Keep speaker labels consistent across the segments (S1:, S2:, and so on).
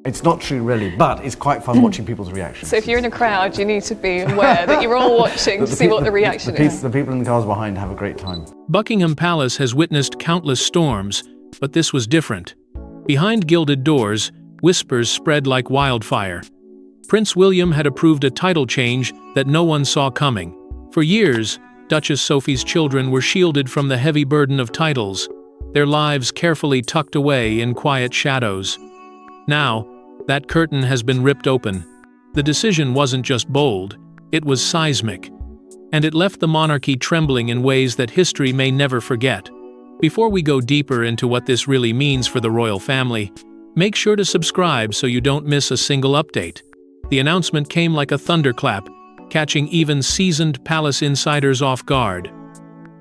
S1: It's not true really, but it's quite fun watching people's reactions.
S2: So if you're in a crowd, you need to be aware that you're all watching to see what the reaction is.
S1: The people in the cars behind have a great time.
S3: Buckingham Palace has witnessed countless storms, but this was different. Behind gilded doors, whispers spread like wildfire. Prince William had approved a title change that no one saw coming. For years, Duchess Sophie's children were shielded from the heavy burden of titles, their lives carefully tucked away in quiet shadows. Now, that curtain has been ripped open. The decision wasn't just bold, it was seismic. And it left the monarchy trembling in ways that history may never forget. Before we go deeper into what this really means for the royal family, make sure to subscribe so you don't miss a single update. The announcement came like a thunderclap, catching even seasoned palace insiders off guard.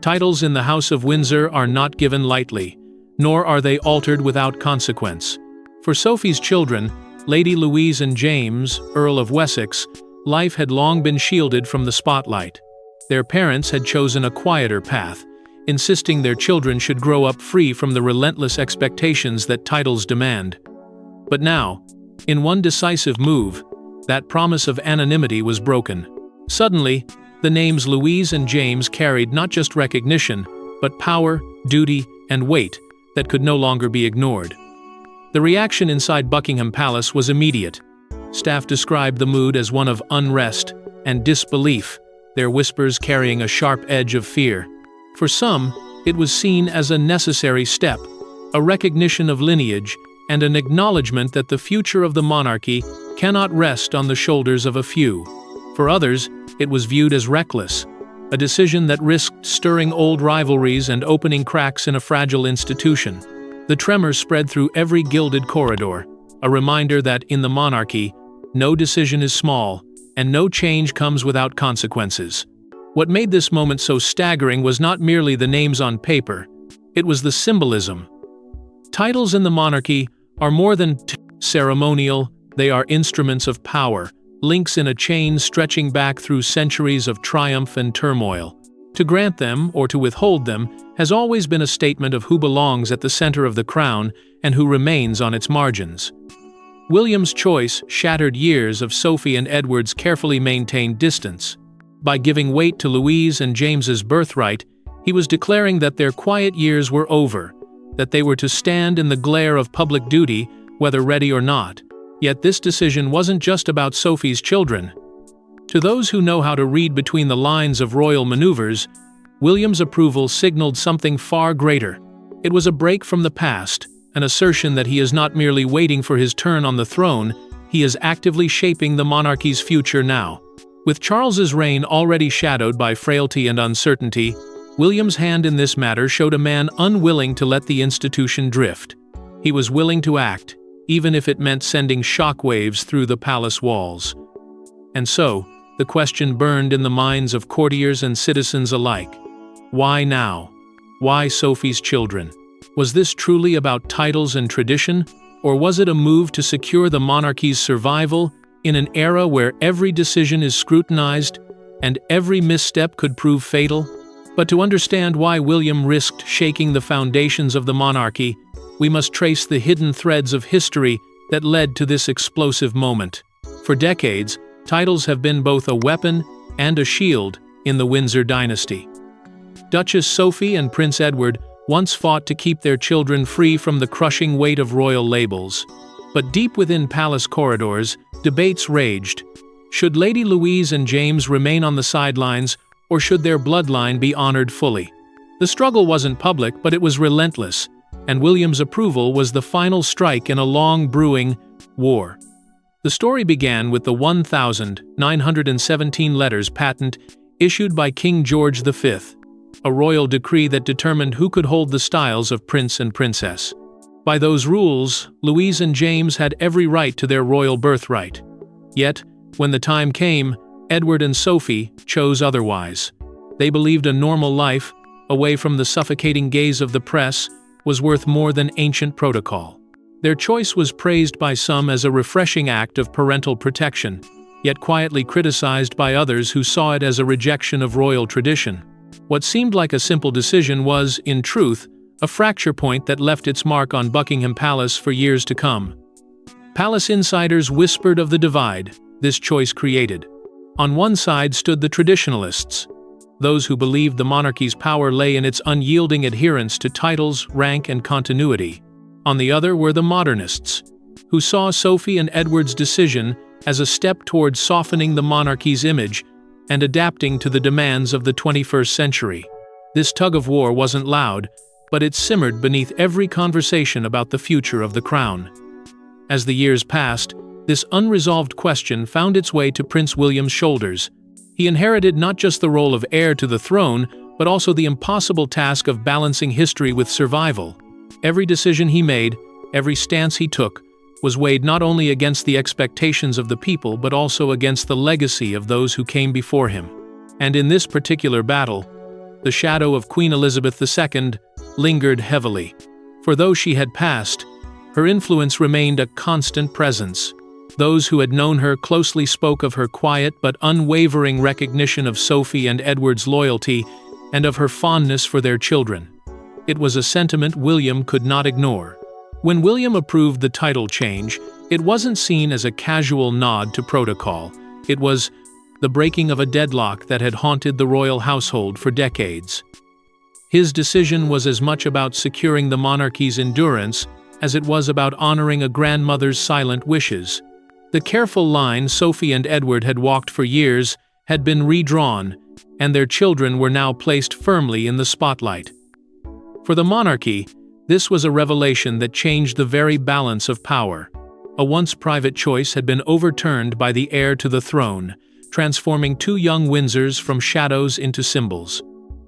S3: Titles in the House of Windsor are not given lightly, nor are they altered without consequence. For Sophie's children, Lady Louise and James, Earl of Wessex, life had long been shielded from the spotlight. Their parents had chosen a quieter path, insisting their children should grow up free from the relentless expectations that titles demand. But now, in one decisive move, that promise of anonymity was broken. Suddenly, the names Louise and James carried not just recognition, but power, duty, and weight that could no longer be ignored. The reaction inside Buckingham Palace was immediate. Staff described the mood as one of unrest and disbelief, their whispers carrying a sharp edge of fear. For some, it was seen as a necessary step, a recognition of lineage, and an acknowledgement that the future of the monarchy cannot rest on the shoulders of a few. For others, it was viewed as reckless, a decision that risked stirring old rivalries and opening cracks in a fragile institution. The tremor spread through every gilded corridor, a reminder that in the monarchy, no decision is small, and no change comes without consequences. What made this moment so staggering was not merely the names on paper, it was the symbolism. Titles in the monarchy are more than ceremonial, they are instruments of power, links in a chain stretching back through centuries of triumph and turmoil. To grant them, or to withhold them, has always been a statement of who belongs at the center of the crown and who remains on its margins. William's choice shattered years of Sophie and Edward's carefully maintained distance. By giving weight to Louise and James's birthright, he was declaring that their quiet years were over, that they were to stand in the glare of public duty, whether ready or not. Yet this decision wasn't just about Sophie's children. To those who know how to read between the lines of royal maneuvers, William's approval signaled something far greater. It was a break from the past, an assertion that he is not merely waiting for his turn on the throne, he is actively shaping the monarchy's future now. With Charles's reign already shadowed by frailty and uncertainty, William's hand in this matter showed a man unwilling to let the institution drift. He was willing to act, even if it meant sending shockwaves through the palace walls. And so, the question burned in the minds of courtiers and citizens alike. Why now? Why Sophie's children? Was this truly about titles and tradition, or was it a move to secure the monarchy's survival in an era where every decision is scrutinized and every misstep could prove fatal? But to understand why William risked shaking the foundations of the monarchy, we must trace the hidden threads of history that led to this explosive moment. For decades, titles have been both a weapon and a shield in the Windsor dynasty. Duchess Sophie and Prince Edward once fought to keep their children free from the crushing weight of royal labels. But deep within palace corridors, debates raged. Should Lady Louise and James remain on the sidelines, or should their bloodline be honored fully? The struggle wasn't public, but it was relentless, and William's approval was the final strike in a long brewing war. The story began with the 1,917 letters patent issued by King George V, a royal decree that determined who could hold the styles of prince and princess. By those rules, Louise and James had every right to their royal birthright. Yet, when the time came, Edward and Sophie chose otherwise. They believed a normal life, away from the suffocating gaze of the press, was worth more than ancient protocol. Their choice was praised by some as a refreshing act of parental protection, yet quietly criticized by others who saw it as a rejection of royal tradition. What seemed like a simple decision was, in truth, a fracture point that left its mark on Buckingham Palace for years to come. Palace insiders whispered of the divide this choice created. On one side stood the traditionalists, those who believed the monarchy's power lay in its unyielding adherence to titles, rank, and continuity. On the other were the modernists, who saw Sophie and Edward's decision as a step towards softening the monarchy's image and adapting to the demands of the 21st century. This tug-of-war wasn't loud, but it simmered beneath every conversation about the future of the crown. As the years passed, this unresolved question found its way to Prince William's shoulders. He inherited not just the role of heir to the throne, but also the impossible task of balancing history with survival. Every decision he made, every stance he took, was weighed not only against the expectations of the people but also against the legacy of those who came before him. And in this particular battle, the shadow of Queen Elizabeth II lingered heavily. For though she had passed, her influence remained a constant presence. Those who had known her closely spoke of her quiet but unwavering recognition of Sophie and Edward's loyalty and of her fondness for their children. It was a sentiment William could not ignore. When William approved the title change, it wasn't seen as a casual nod to protocol. It was the breaking of a deadlock that had haunted the royal household for decades. His decision was as much about securing the monarchy's endurance as it was about honoring a grandmother's silent wishes. The careful line Sophie and Edward had walked for years had been redrawn, and their children were now placed firmly in the spotlight. For the monarchy, this was a revelation that changed the very balance of power. A once private choice had been overturned by the heir to the throne, transforming two young Windsors from shadows into symbols.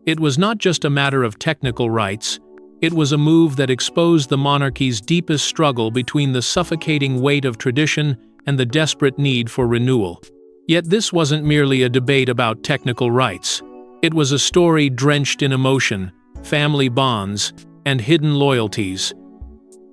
S3: It was not just a matter of technical rights, it was a move that exposed the monarchy's deepest struggle between the suffocating weight of tradition and the desperate need for renewal. Yet this wasn't merely a debate about technical rights. It was a story drenched in emotion, family bonds, and hidden loyalties.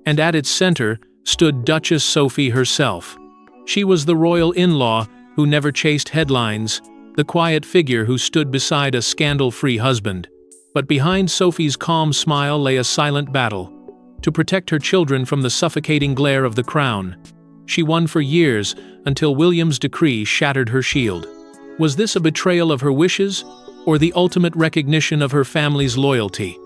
S3: And at its center stood Duchess Sophie herself. She was the royal in-law who never chased headlines, the quiet figure who stood beside a scandal-free husband. But behind Sophie's calm smile lay a silent battle. To protect her children from the suffocating glare of the crown, she won for years until William's decree shattered her shield. Was this a betrayal of her wishes, or the ultimate recognition of her family's loyalty?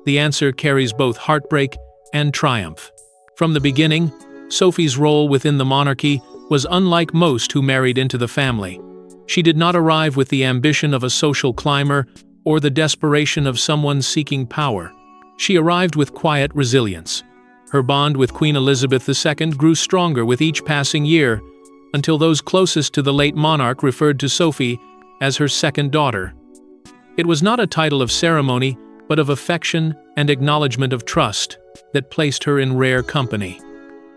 S3: The answer carries both heartbreak and triumph. From the beginning, Sophie's role within the monarchy was unlike most who married into the family. She did not arrive with the ambition of a social climber or the desperation of someone seeking power. She arrived with quiet resilience. Her bond with Queen Elizabeth II grew stronger with each passing year, until those closest to the late monarch referred to Sophie as her second daughter. It was not a title of ceremony, but of affection and acknowledgement of trust that placed her in rare company.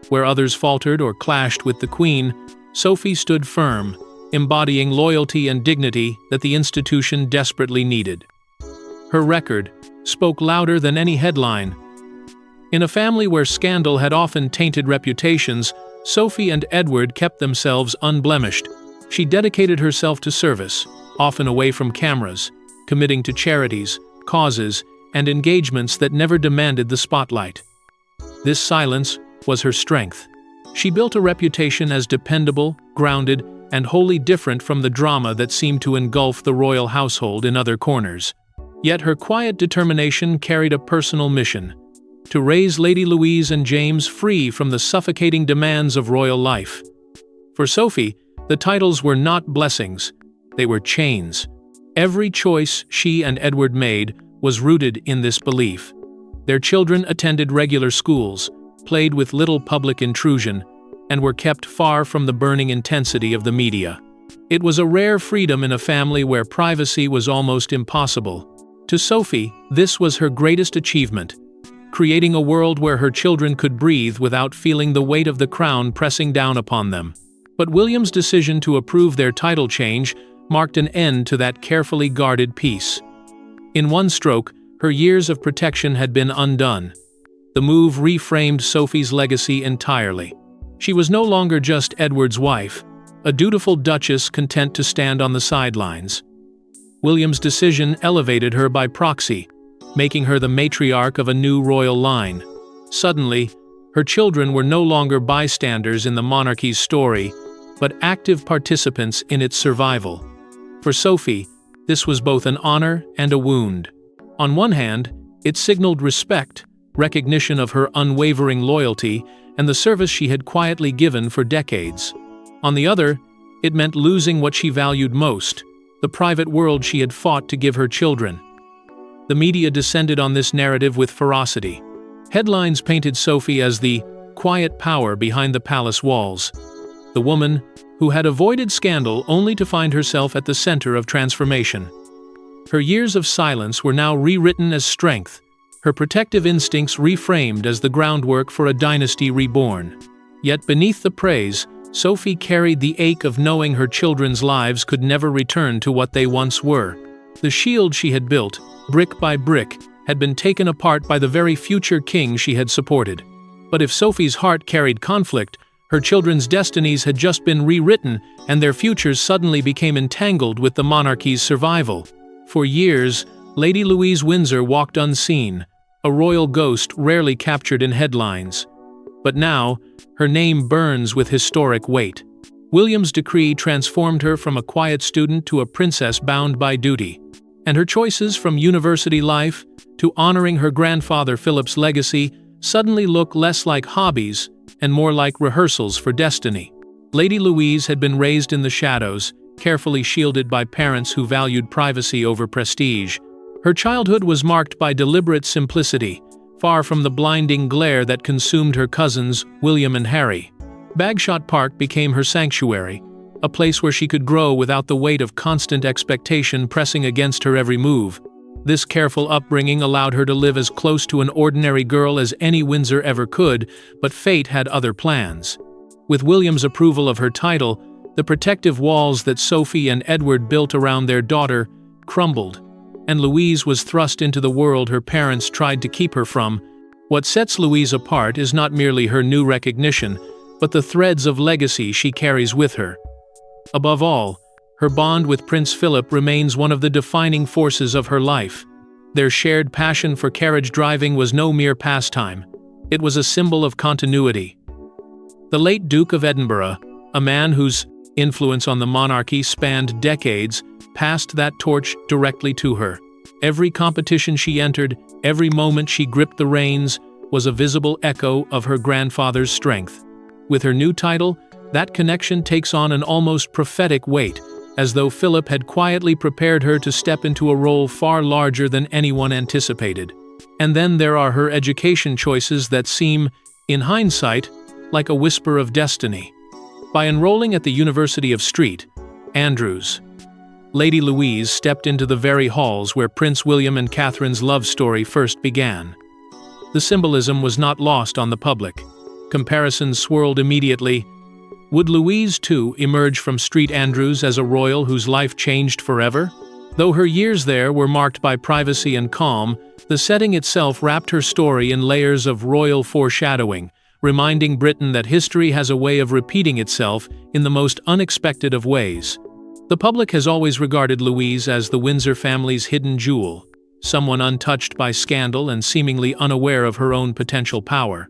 S3: Where others faltered or clashed with the Queen, Sophie stood firm, embodying loyalty and dignity that the institution desperately needed. Her record spoke louder than any headline. In a family where scandal had often tainted reputations, Sophie and Edward kept themselves unblemished. She dedicated herself to service, often away from cameras, committing to charities, causes, and engagements that never demanded the spotlight. This silence was her strength. She built a reputation as dependable, grounded, and wholly different from the drama that seemed to engulf the royal household in other corners. Yet her quiet determination carried a personal mission: to raise Lady Louise and James free from the suffocating demands of royal life. For Sophie, the titles were not blessings, they were chains. Every choice she and Edward made was rooted in this belief. Their children attended regular schools, played with little public intrusion, and were kept far from the burning intensity of the media. It was a rare freedom in a family where privacy was almost impossible. To Sophie, this was her greatest achievement, creating a world where her children could breathe without feeling the weight of the crown pressing down upon them. But William's decision to approve their title change marked an end to that carefully guarded peace. In one stroke, her years of protection had been undone. The move reframed Sophie's legacy entirely. She was no longer just Edward's wife, a dutiful duchess content to stand on the sidelines. William's decision elevated her by proxy, making her the matriarch of a new royal line. Suddenly, Her children were no longer bystanders in the monarchy's story, but active participants in its survival. For Sophie, this was both an honor and a wound. On one hand, it signaled respect, recognition of her unwavering loyalty, and the service she had quietly given for decades. On the other, it meant losing what she valued most, the private world she had fought to give her children. The media descended on this narrative with ferocity. Headlines painted Sophie as the quiet power behind the palace walls, the woman who had avoided scandal only to find herself at the center of transformation. Her years of silence were now rewritten as strength, her protective instincts reframed as the groundwork for a dynasty reborn. Yet beneath the praise, Sophie carried the ache of knowing her children's lives could never return to what they once were. The shield she had built, brick by brick, had been taken apart by the very future king she had supported. But if Sophie's heart carried conflict, her children's destinies had just been rewritten, and their futures suddenly became entangled with the monarchy's survival. For years, Lady Louise Windsor walked unseen, a royal ghost rarely captured in headlines. But now, her name burns with historic weight. William's decree transformed her from a quiet student to a princess bound by duty. And her choices from university life to honoring her grandfather Philip's legacy suddenly look less like hobbies and more like rehearsals for destiny. Lady Louise had been raised in the shadows, carefully shielded by parents who valued privacy over prestige. Her childhood was marked by deliberate simplicity, far from the blinding glare that consumed her cousins, William and Harry. Bagshot Park became her sanctuary, a place where she could grow without the weight of constant expectation pressing against her every move. This careful upbringing allowed her to live as close to an ordinary girl as any Windsor ever could, but fate had other plans. With William's approval of her title, the protective walls that Sophie and Edward built around their daughter crumbled, and Louise was thrust into the world her parents tried to keep her from. What sets Louise apart is not merely her new recognition, but the threads of legacy she carries with her. Above all, her bond with Prince Philip remains one of the defining forces of her life. Their shared passion for carriage driving was no mere pastime. It was a symbol of continuity. The late Duke of Edinburgh, a man whose influence on the monarchy spanned decades, passed that torch directly to her. Every competition she entered, every moment she gripped the reins, was a visible echo of her grandfather's strength. With her new title, that connection takes on an almost prophetic weight, as though Philip had quietly prepared her to step into a role far larger than anyone anticipated. And then there are her education choices that seem, in hindsight, like a whisper of destiny. By enrolling at the University of St. Andrews, Lady Louise stepped into the very halls where Prince William and Catherine's love story first began. The symbolism was not lost on the public. Comparisons swirled immediately. Would Louise, too, emerge from St. Andrews as a royal whose life changed forever? Though her years there were marked by privacy and calm, the setting itself wrapped her story in layers of royal foreshadowing, reminding Britain that history has a way of repeating itself in the most unexpected of ways. The public has always regarded Louise as the Windsor family's hidden jewel, someone untouched by scandal and seemingly unaware of her own potential power.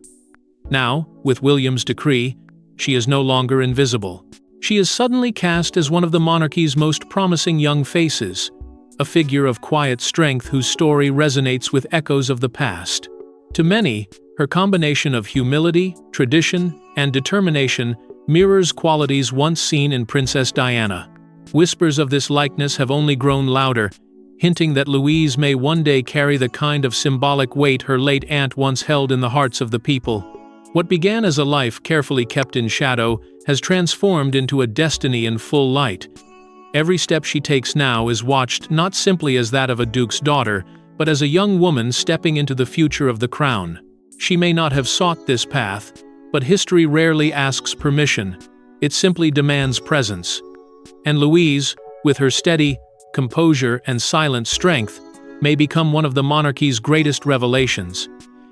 S3: Now, with William's decree, she is no longer invisible. She is suddenly cast as one of the monarchy's most promising young faces, a figure of quiet strength whose story resonates with echoes of the past. To many, her combination of humility, tradition, and determination mirrors qualities once seen in Princess Diana. Whispers of this likeness have only grown louder, hinting that Louise may one day carry the kind of symbolic weight her late aunt once held in the hearts of the people. What began as a life carefully kept in shadow has transformed into a destiny in full light. Every step she takes now is watched not simply as that of a duke's daughter, but as a young woman stepping into the future of the crown. She may not have sought this path, but history rarely asks permission. It simply demands presence. And Louise, with her steady composure and silent strength, may become one of the monarchy's greatest revelations.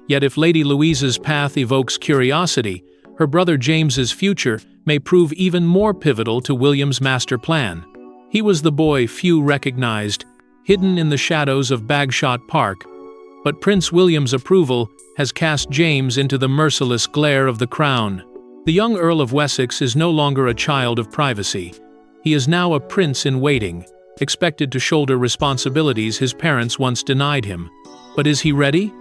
S3: Yet if Lady Louise's path evokes curiosity, her brother James's future may prove even more pivotal to William's master plan. He was the boy few recognized, hidden in the shadows of Bagshot Park, but Prince William's approval has cast James into the merciless glare of the crown. The young Earl of Wessex is no longer a child of privacy. He is now a prince in waiting, expected to shoulder responsibilities his parents once denied him. But is he ready?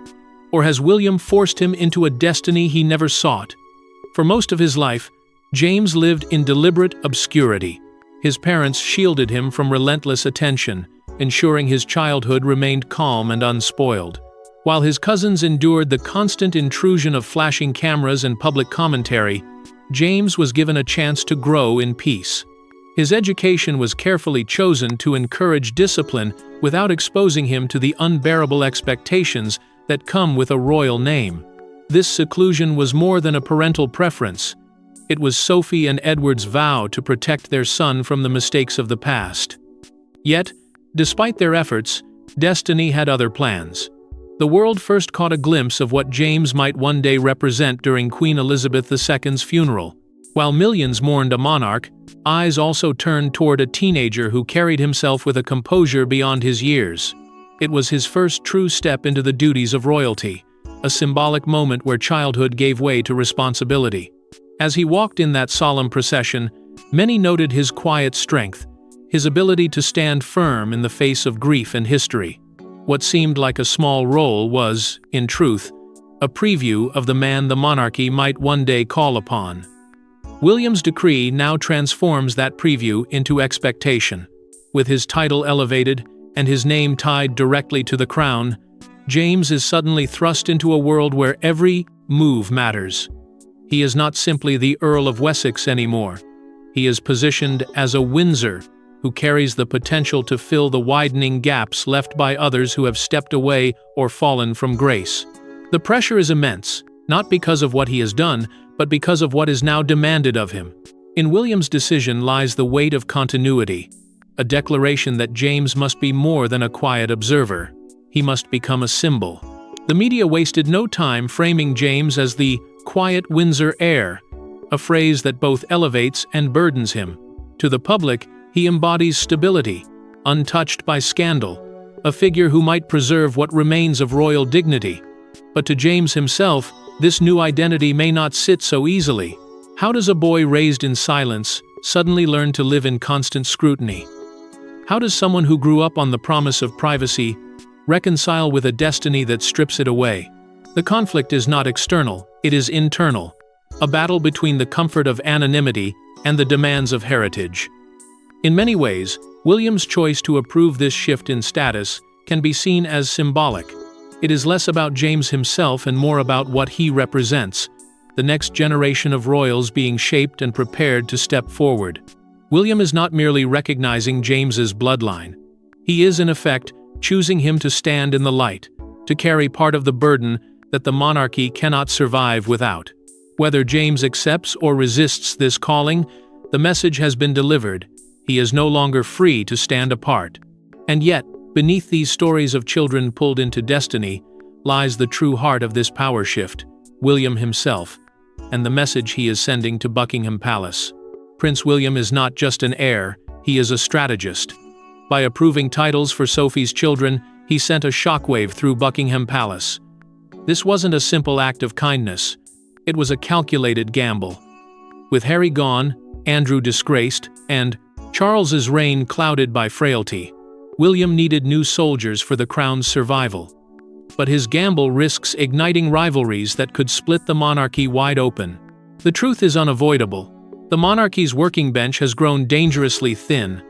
S3: Or has William forced him into a destiny he never sought? For most of his life, James lived in deliberate obscurity. His parents shielded him from relentless attention, ensuring his childhood remained calm and unspoiled. While his cousins endured the constant intrusion of flashing cameras and public commentary, James was given a chance to grow in peace. His education was carefully chosen to encourage discipline without exposing him to the unbearable expectations that come with a royal name. This seclusion was more than a parental preference. It was Sophie and Edward's vow to protect their son from the mistakes of the past. Yet, despite their efforts, destiny had other plans. The world first caught a glimpse of what James might one day represent during Queen Elizabeth II's funeral. While millions mourned a monarch, eyes also turned toward a teenager who carried himself with a composure beyond his years. It was his first true step into the duties of royalty, a symbolic moment where childhood gave way to responsibility. As he walked in that solemn procession, many noted his quiet strength, his ability to stand firm in the face of grief and history. What seemed like a small role was, in truth, a preview of the man the monarchy might one day call upon. William's decree now transforms that preview into expectation. With his title elevated and his name tied directly to the crown, James is suddenly thrust into a world where every move matters. He is not simply the Earl of Wessex anymore. He is positioned as a Windsor who carries the potential to fill the widening gaps left by others who have stepped away or fallen from grace. The pressure is immense, not because of what he has done, but because of what is now demanded of him. In William's decision lies the weight of continuity, a declaration that James must be more than a quiet observer. He must become a symbol. The media wasted no time framing James as the quiet Windsor heir, a phrase that both elevates and burdens him. To the public, he embodies stability, untouched by scandal, a figure who might preserve what remains of royal dignity. But to James himself, this new identity may not sit so easily. How does a boy raised in silence suddenly learn to live in constant scrutiny? How does someone who grew up on the promise of privacy reconcile with a destiny that strips it away? The conflict is not external, it is internal, a battle between the comfort of anonymity and the demands of heritage. In many ways, William's choice to approve this shift in status can be seen as symbolic. It is less about James himself and more about what he represents, the next generation of royals being shaped and prepared to step forward. William is not merely recognizing James's bloodline. He is, in effect, choosing him to stand in the light, to carry part of the burden that the monarchy cannot survive without. Whether James accepts or resists this calling, the message has been delivered. He is no longer free to stand apart. And yet, beneath these stories of children pulled into destiny, lies the true heart of this power shift, William himself, and the message he is sending to Buckingham Palace. Prince William is not just an heir, he is a strategist. By approving titles for Sophie's children, he sent a shockwave through Buckingham Palace. This wasn't a simple act of kindness, it was a calculated gamble. With Harry gone, Andrew disgraced, and Charles's reign clouded by frailty, William needed new soldiers for the crown's survival. But his gamble risks igniting rivalries that could split the monarchy wide open. The truth is unavoidable. The monarchy's working bench has grown dangerously thin.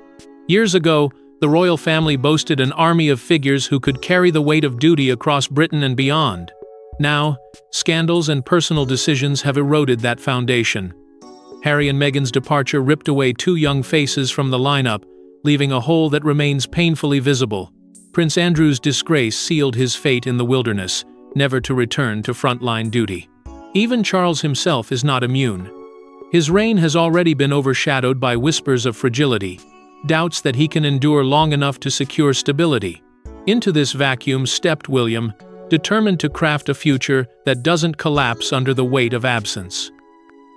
S3: Years ago, the royal family boasted an army of figures who could carry the weight of duty across Britain and beyond. Now, scandals and personal decisions have eroded that foundation. Harry and Meghan's departure ripped away two young faces from the lineup, leaving a hole that remains painfully visible. Prince Andrew's disgrace sealed his fate in the wilderness, never to return to frontline duty. Even Charles himself is not immune. His reign has already been overshadowed by whispers of fragility, doubts that he can endure long enough to secure stability. Into this vacuum stepped William, determined to craft a future that doesn't collapse under the weight of absence.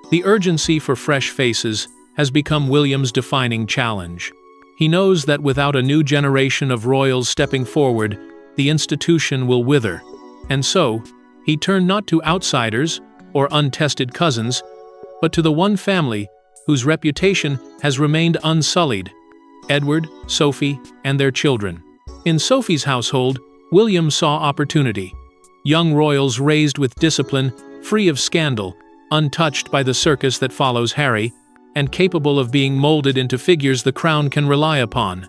S3: The urgency for fresh faces has become William's defining challenge. He knows that without a new generation of royals stepping forward, the institution will wither. And so, He turned not to outsiders or untested cousins, but to the one family whose reputation has remained unsullied: Edward, Sophie, and their children. In Sophie's household, William saw opportunity. Young royals raised with discipline, free of scandal, untouched by the circus that follows Harry, and capable of being molded into figures the crown can rely upon.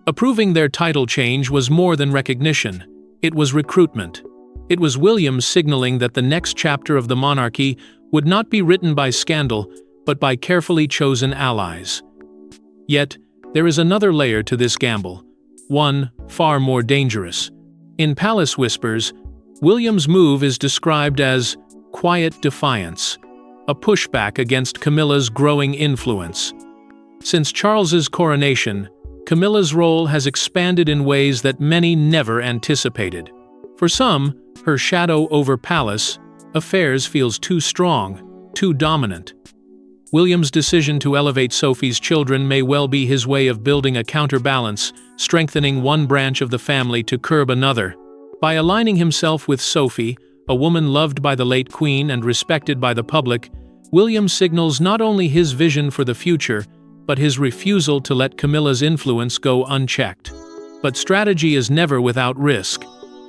S3: Approving their title change was more than recognition. It was recruitment. It was William signaling that the next chapter of the monarchy would not be written by scandal, but by carefully chosen allies. Yet, there is another layer to this gamble, one far more dangerous. In Palace Whispers, William's move is described as quiet defiance, a pushback against Camilla's growing influence. Since Charles's coronation, Camilla's role has expanded in ways that many never anticipated. For some, her shadow over palace affairs feels too strong, too dominant. William's decision to elevate Sophie's children may well be his way of building a counterbalance, strengthening one branch of the family to curb another. By aligning himself with Sophie, a woman loved by the late Queen and respected by the public, William signals not only his vision for the future, but his refusal to let Camilla's influence go unchecked. But strategy is never without risk.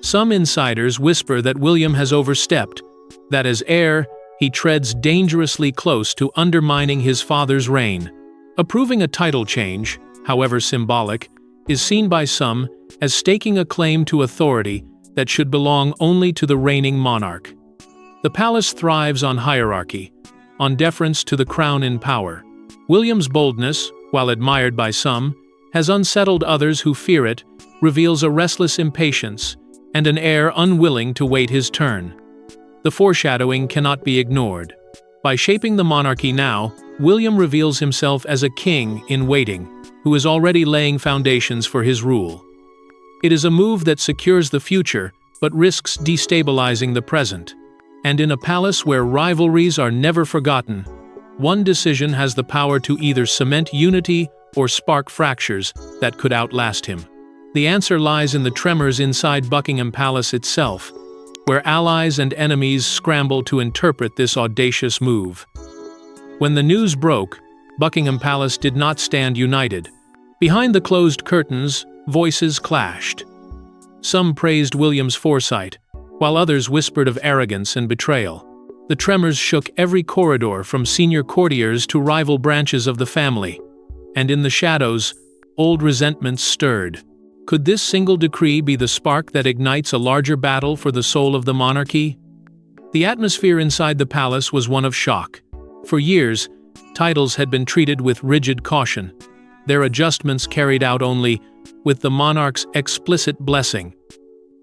S3: Some insiders whisper that William has overstepped, that as heir, he treads dangerously close to undermining his father's reign. Approving a title change, however symbolic, is seen by some as staking a claim to authority that should belong only to the reigning monarch. The palace thrives on hierarchy, on deference to the crown in power. William's boldness, while admired by some, has unsettled others who fear it, reveals a restless impatience and an heir unwilling to wait his turn. The foreshadowing cannot be ignored. By shaping the monarchy now, William reveals himself as a king in waiting, who is already laying foundations for his rule. It is a move that secures the future, but risks destabilizing the present. And in a palace where rivalries are never forgotten, one decision has the power to either cement unity or spark fractures that could outlast him. The answer lies in the tremors inside Buckingham Palace itself, where allies and enemies scramble to interpret this audacious move. When the news broke, Buckingham Palace did not stand united. Behind the closed curtains, voices clashed. Some praised William's foresight, while others whispered of arrogance and betrayal. The tremors shook every corridor from senior courtiers to rival branches of the family, and in the shadows, old resentments stirred. Could this single decree be the spark that ignites a larger battle for the soul of the monarchy? The atmosphere inside the palace was one of shock. For years, titles had been treated with rigid caution, their adjustments carried out only with the monarch's explicit blessing.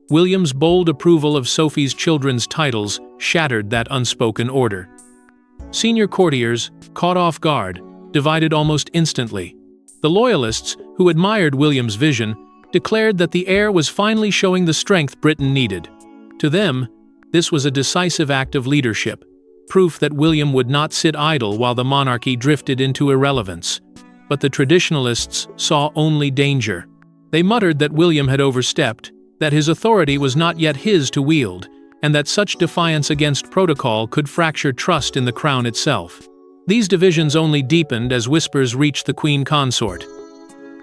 S3: William's bold approval of Sophie's children's titles shattered that unspoken order. Senior courtiers, caught off guard, divided almost instantly. The loyalists, who admired William's vision, declared that the heir was finally showing the strength Britain needed. To them, this was a decisive act of leadership, proof that William would not sit idle while the monarchy drifted into irrelevance. But the traditionalists saw only danger. They muttered that William had overstepped, that his authority was not yet his to wield, and that such defiance against protocol could fracture trust in the crown itself. These divisions only deepened as whispers reached the queen consort.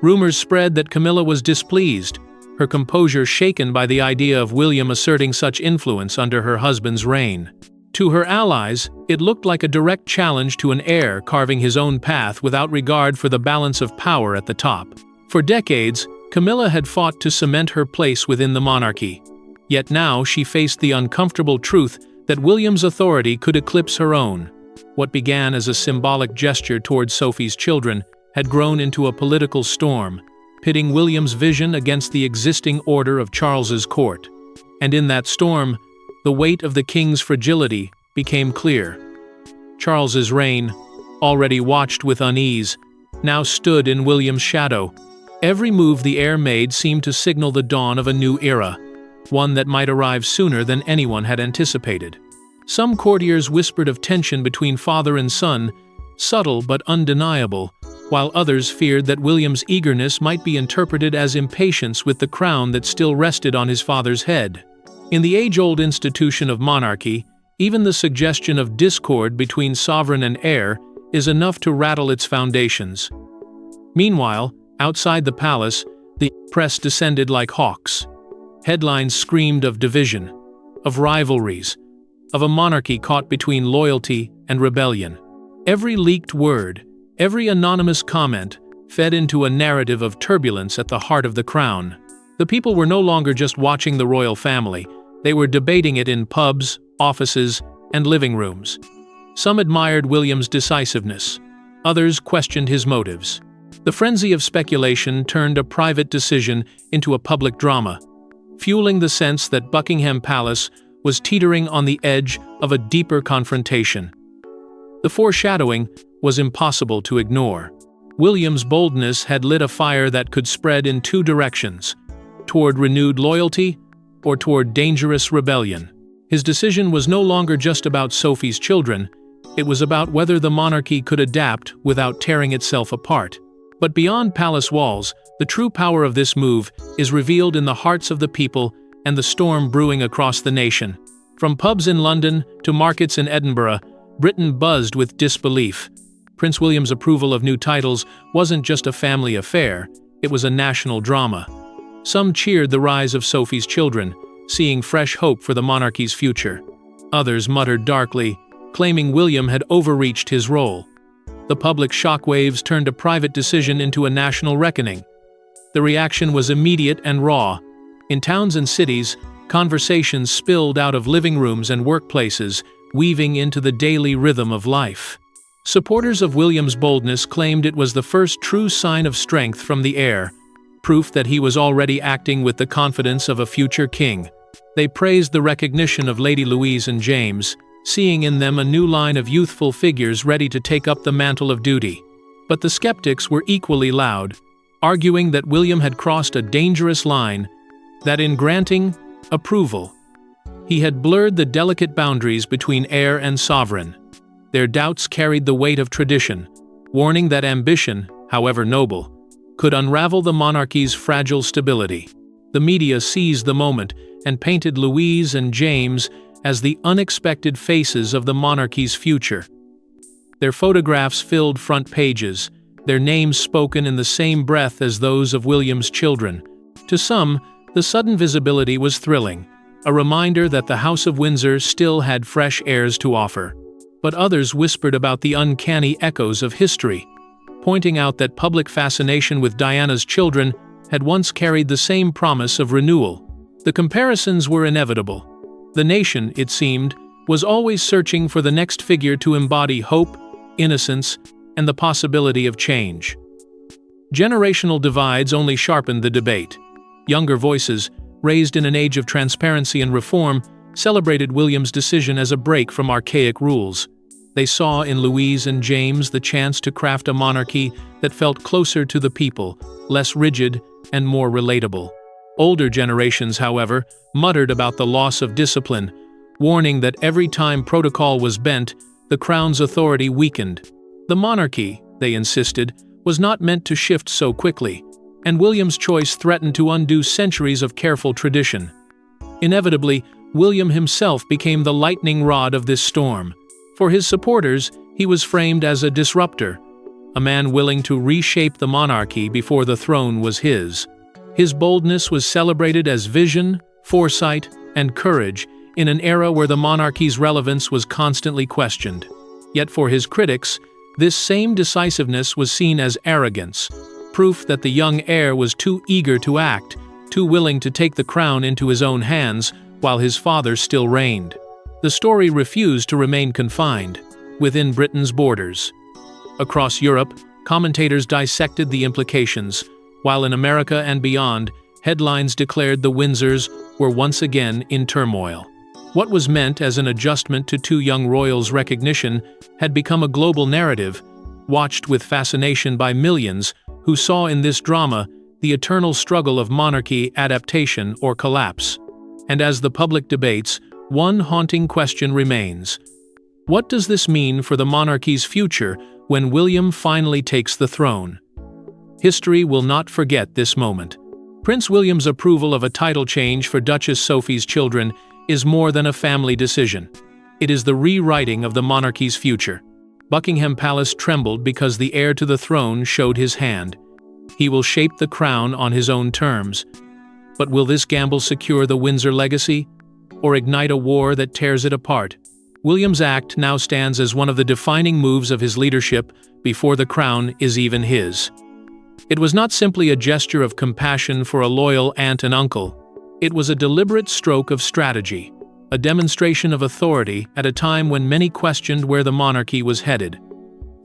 S3: Rumors spread that Camilla was displeased, her composure shaken by the idea of William asserting such influence under her husband's reign. To her allies, it looked like a direct challenge to an heir carving his own path without regard for the balance of power at the top. For decades, Camilla had fought to cement her place within the monarchy. Yet now she faced the uncomfortable truth that William's authority could eclipse her own. What began as a symbolic gesture towards Sophie's children had grown into a political storm, pitting William's vision against the existing order of Charles's court. And in that storm, the weight of the king's fragility became clear. Charles's reign, already watched with unease, now stood in William's shadow. Every move the heir made seemed to signal the dawn of a new era, one that might arrive sooner than anyone had anticipated. Some courtiers whispered of tension between father and son, subtle but undeniable, while others feared that William's eagerness might be interpreted as impatience with the crown that still rested on his father's head. In the age-old institution of monarchy, even the suggestion of discord between sovereign and heir is enough to rattle its foundations. Meanwhile, outside the palace, the press descended like hawks. Headlines screamed of division, of rivalries, of a monarchy caught between loyalty and rebellion. Every leaked word, every anonymous comment fed into a narrative of turbulence at the heart of the crown. The people were no longer just watching the royal family, they were debating it in pubs, offices, and living rooms. Some admired William's decisiveness, others questioned his motives. The frenzy of speculation turned a private decision into a public drama, fueling the sense that Buckingham Palace was teetering on the edge of a deeper confrontation. The foreshadowing was impossible to ignore. William's boldness had lit a fire that could spread in two directions, toward renewed loyalty or toward dangerous rebellion. His decision was no longer just about Sophie's children, it was about whether the monarchy could adapt without tearing itself apart. But beyond palace walls, the true power of this move is revealed in the hearts of the people and the storm brewing across the nation. From pubs in London to markets in Edinburgh, Britain buzzed with disbelief. Prince William's approval of new titles wasn't just a family affair, it was a national drama. Some cheered the rise of Sophie's children, seeing fresh hope for the monarchy's future. Others muttered darkly, claiming William had overreached his role. The public shockwaves turned a private decision into a national reckoning. The reaction was immediate and raw. In towns and cities, conversations spilled out of living rooms and workplaces, weaving into the daily rhythm of life. Supporters of William's boldness claimed it was the first true sign of strength from the heir, proof that he was already acting with the confidence of a future king. They praised the recognition of Lady Louise and James, seeing in them a new line of youthful figures ready to take up the mantle of duty. But the skeptics were equally loud, arguing that William had crossed a dangerous line, that in granting approval, he had blurred the delicate boundaries between heir and sovereign. Their doubts carried the weight of tradition, warning that ambition, however noble, could unravel the monarchy's fragile stability. The media seized the moment and painted Louise and James as the unexpected faces of the monarchy's future. Their photographs filled front pages, their names spoken in the same breath as those of William's children. To some, the sudden visibility was thrilling, a reminder that the House of Windsor still had fresh heirs to offer. But others whispered about the uncanny echoes of history, pointing out that public fascination with Diana's children had once carried the same promise of renewal. The comparisons were inevitable. The nation, it seemed, was always searching for the next figure to embody hope, innocence, and the possibility of change. Generational divides only sharpened the debate. Younger voices, raised in an age of transparency and reform, celebrated William's decision as a break from archaic rules. They saw in Louise and James the chance to craft a monarchy that felt closer to the people, less rigid and more relatable. Older generations, however, muttered about the loss of discipline, warning that every time protocol was bent, the crown's authority weakened. The monarchy, they insisted, was not meant to shift so quickly, and William's choice threatened to undo centuries of careful tradition. Inevitably, William himself became the lightning rod of this storm. For his supporters, he was framed as a disruptor, a man willing to reshape the monarchy before the throne was his. His boldness was celebrated as vision, foresight, and courage in an era where the monarchy's relevance was constantly questioned. Yet for his critics, this same decisiveness was seen as arrogance, proof that the young heir was too eager to act, too willing to take the crown into his own hands while his father still reigned. The story refused to remain confined within Britain's borders. Across Europe, commentators dissected the implications, while in America and beyond, headlines declared the Windsors were once again in turmoil. What was meant as an adjustment to two young royals' recognition had become a global narrative, watched with fascination by millions who saw in this drama the eternal struggle of monarchy adaptation or collapse. And as the public debates, one haunting question remains. What does this mean for the monarchy's future when William finally takes the throne? History will not forget this moment. Prince William's approval of a title change for Duchess Sophie's children is more than a family decision. It is the rewriting of the monarchy's future. Buckingham Palace trembled because the heir to the throne showed his hand. He will shape the crown on his own terms. But will this gamble secure the Windsor legacy, or ignite a war that tears it apart? William's act now stands as one of the defining moves of his leadership before the crown is even his. It was not simply a gesture of compassion for a loyal aunt and uncle. It was a deliberate stroke of strategy, a demonstration of authority at a time when many questioned where the monarchy was headed.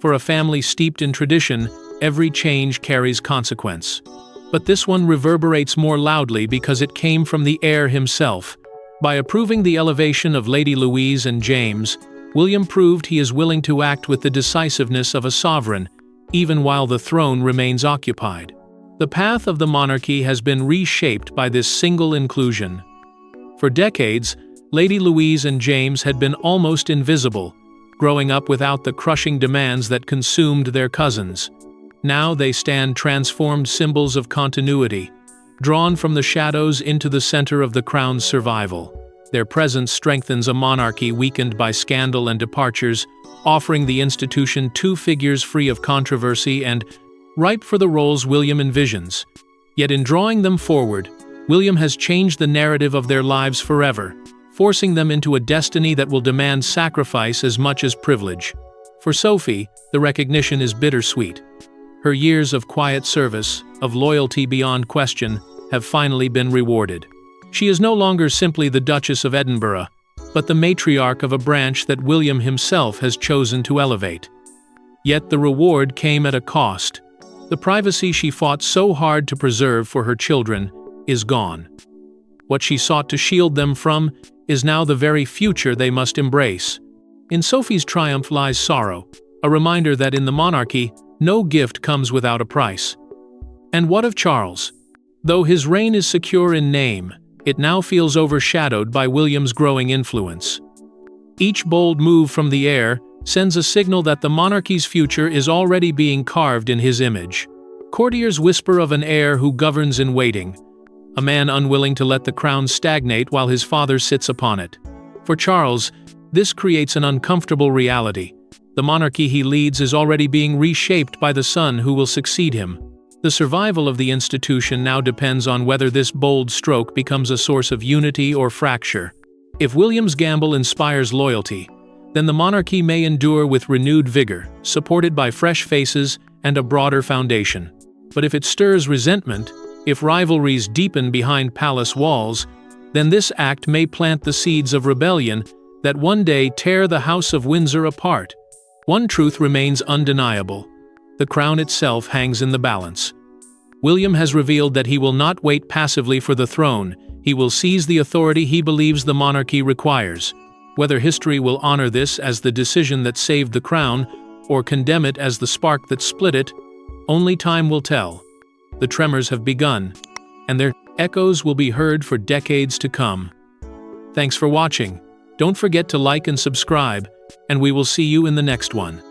S3: For a family steeped in tradition, every change carries consequence. But this one reverberates more loudly because it came from the heir himself. By approving the elevation of Lady Louise and James, William proved he is willing to act with the decisiveness of a sovereign, even while the throne remains occupied. The path of the monarchy has been reshaped by this single inclusion. For decades, Lady Louise and James had been almost invisible, growing up without the crushing demands that consumed their cousins. Now they stand transformed symbols of continuity, drawn from the shadows into the center of the crown's survival. Their presence strengthens a monarchy weakened by scandal and departures, offering the institution two figures free of controversy and ripe for the roles William envisions. Yet in drawing them forward, William has changed the narrative of their lives forever, forcing them into a destiny that will demand sacrifice as much as privilege. For Sophie, the recognition is bittersweet. Her years of quiet service, of loyalty beyond question, have finally been rewarded. She is no longer simply the Duchess of Edinburgh, but the matriarch of a branch that William himself has chosen to elevate. Yet the reward came at a cost. The privacy she fought so hard to preserve for her children is gone. What she sought to shield them from is now the very future they must embrace. In Sophie's triumph lies sorrow, a reminder that in the monarchy, no gift comes without a price. And what of Charles? Though his reign is secure in name, it now feels overshadowed by William's growing influence. Each bold move from the heir sends a signal that the monarchy's future is already being carved in his image. Courtiers whisper of an heir who governs in waiting, a man unwilling to let the crown stagnate while his father sits upon it. For Charles, this creates an uncomfortable reality. The monarchy he leads is already being reshaped by the son who will succeed him. The survival of the institution now depends on whether this bold stroke becomes a source of unity or fracture. If William's gamble inspires loyalty, then the monarchy may endure with renewed vigor, supported by fresh faces and a broader foundation. But if it stirs resentment, if rivalries deepen behind palace walls, then this act may plant the seeds of rebellion that one day tear the House of Windsor apart. One truth remains undeniable. The crown itself hangs in the balance. William has revealed that he will not wait passively for the throne. He will seize the authority he believes the monarchy requires. Whether history will honor this as the decision that saved the crown, or condemn it as the spark that split it, only time will tell. The tremors have begun, and their echoes will be heard for decades to come. Thanks for watching. Don't forget to like and subscribe, and we will see you in the next one.